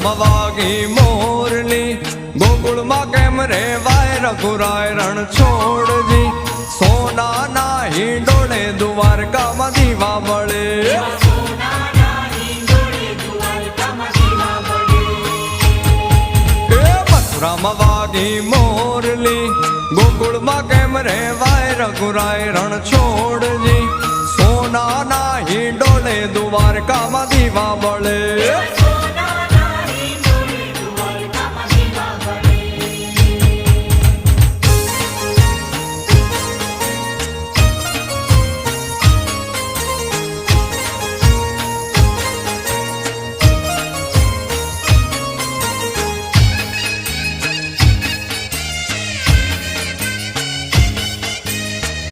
મથુરામાં વાગી મોરલી, ગોકુળમાં કેમ રે વાય રઘુરાય રણ છોડજી, સોનાના હિંડોળે દ્વારકામાં દીવા બળે, મથુરામાં વાગી મોરલી, ગોકુળમાં કેમ રે વાય રઘુરાય રણ છોડજી, સોનાના હિંડોળે દ્વારકામાં દીવા બળે.